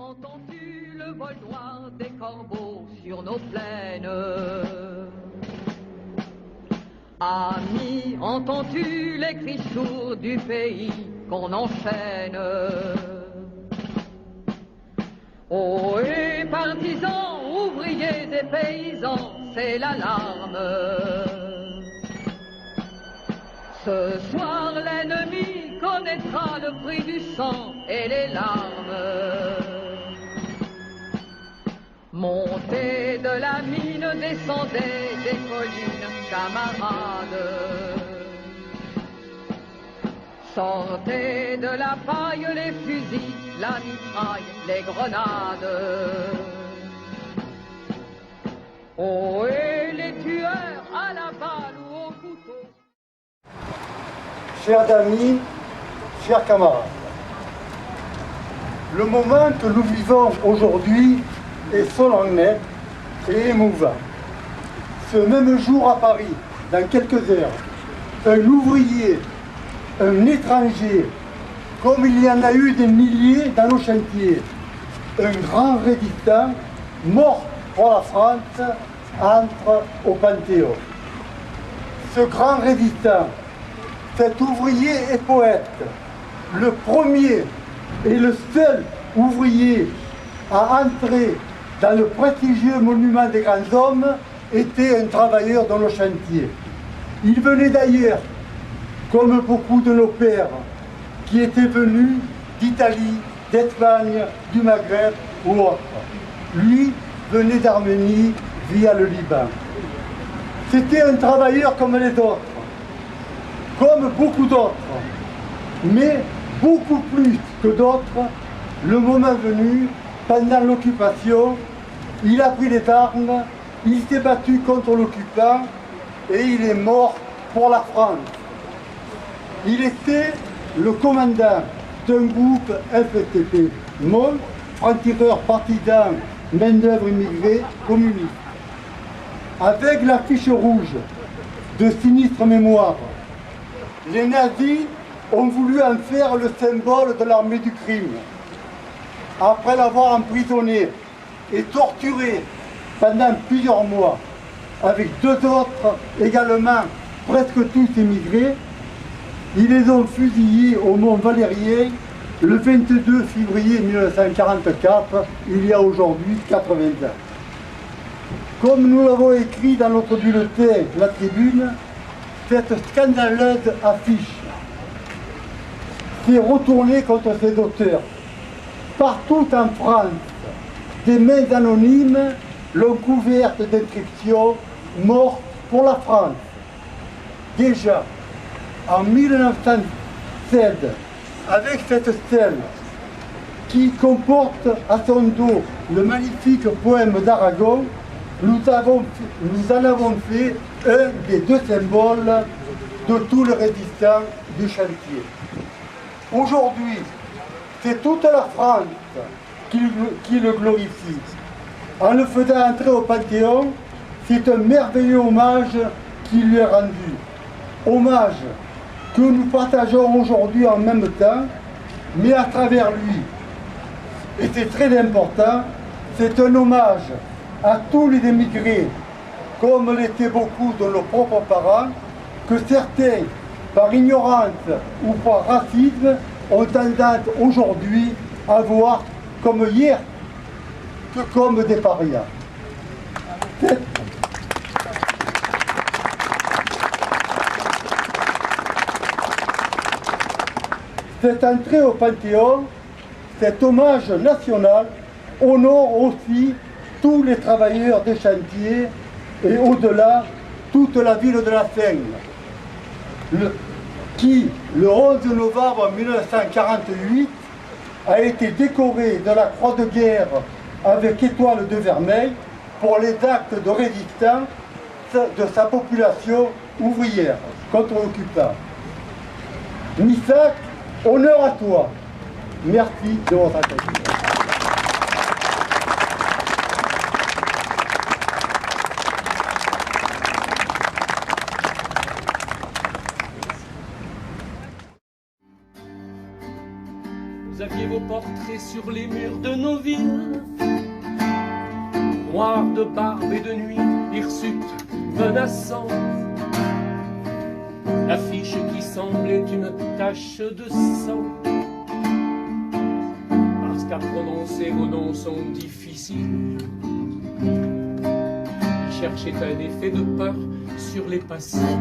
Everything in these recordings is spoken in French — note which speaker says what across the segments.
Speaker 1: Entends-tu le vol noir des corbeaux sur nos plaines? Ami, entends-tu les cris sourds du pays qu'on enchaîne? Oh, et partisans, ouvriers des paysans, c'est l'alarme. Ce soir, l'ennemi connaîtra le prix du sang et les larmes. Montez de la mine, descendez des collines, camarades. Sortez de la paille les fusils, la mitraille, les grenades. Oh, et les tueurs à la balle ou au couteau.
Speaker 2: Chers amis, chers camarades, le moment que nous vivons aujourd'hui est solennel et émouvant. Ce même jour à Paris, dans quelques heures, un ouvrier, un étranger, comme il y en a eu des milliers dans nos chantiers, un grand résistant, mort pour la France, entre au Panthéon. Ce grand résistant, cet ouvrier et poète, le premier et le seul ouvrier à entrer dans le prestigieux monument des grands hommes, était un travailleur dans le chantier. Il venait d'ailleurs, comme beaucoup de nos pères, qui étaient venus d'Italie, d'Espagne, du Maghreb ou autre. Lui venait d'Arménie via le Liban. C'était un travailleur comme les autres, comme beaucoup d'autres, mais beaucoup plus que d'autres, le moment venu, pendant l'occupation, il a pris les armes, il s'est battu contre l'occupant et il est mort pour la France. Il était le commandant d'un groupe FTP, MOL, franc-tireur partisan, main-d'œuvre immigrée, communiste. Avec la fiche rouge de sinistre mémoire, les nazis ont voulu en faire le symbole de l'armée du crime. Après l'avoir emprisonné et torturé pendant plusieurs mois, avec deux autres également presque tous émigrés, ils les ont fusillés au Mont Valérien le 22 février 1944, il y a aujourd'hui 80 ans. Comme nous l'avons écrit dans notre bulletin La Tribune, cette scandaleuse affiche s'est retournée contre ses auteurs. Partout en France, des mains anonymes l'ont couverte d'inscriptions « Mort pour la France ». Déjà, en 1916, avec cette stèle qui comporte à son dos le magnifique poème d'Aragon, nous en avons fait un des deux symboles de tout le résistant du chantier. Aujourd'hui, c'est toute la France qui le glorifie. En le faisant entrer au Panthéon, c'est un merveilleux hommage qui lui est rendu. Hommage que nous partageons aujourd'hui en même temps, mais à travers lui. Et c'est très important, c'est un hommage à tous les émigrés, comme l'étaient beaucoup de nos propres parents, que certains, par ignorance ou par racisme, ont tendance aujourd'hui à voir comme hier que comme des parias. Cette entrée au Panthéon, cet hommage national, honore aussi tous les travailleurs des chantiers et au-delà, toute la ville de la Seine, qui, le 11 novembre 1948, a été décorée de la Croix de guerre avec étoile de vermeil pour les actes de résistance de sa population ouvrière contre l'occupant. Missak, honneur à toi. Merci de votre attention.
Speaker 3: Vous aviez vos portraits sur les murs de nos villes. Noirs de barbe et de nuit, hirsutes menaçants. L'affiche qui semblait une tache de sang. Parce qu'à prononcer vos noms sont difficiles. Ils cherchaient un effet de peur sur les passés.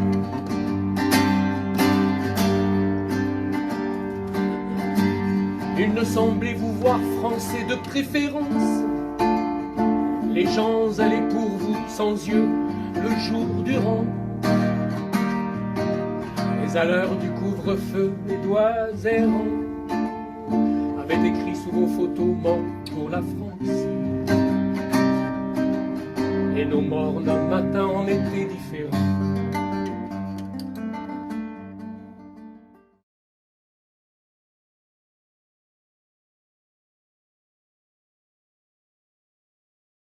Speaker 3: Il ne semblait vous voir français de préférence. Les gens allaient pour vous sans yeux le jour durant. Mais à l'heure du couvre-feu, les doigts errants avaient écrit sous vos photos morts pour la France. Et nos morts d'un matin en étaient différents.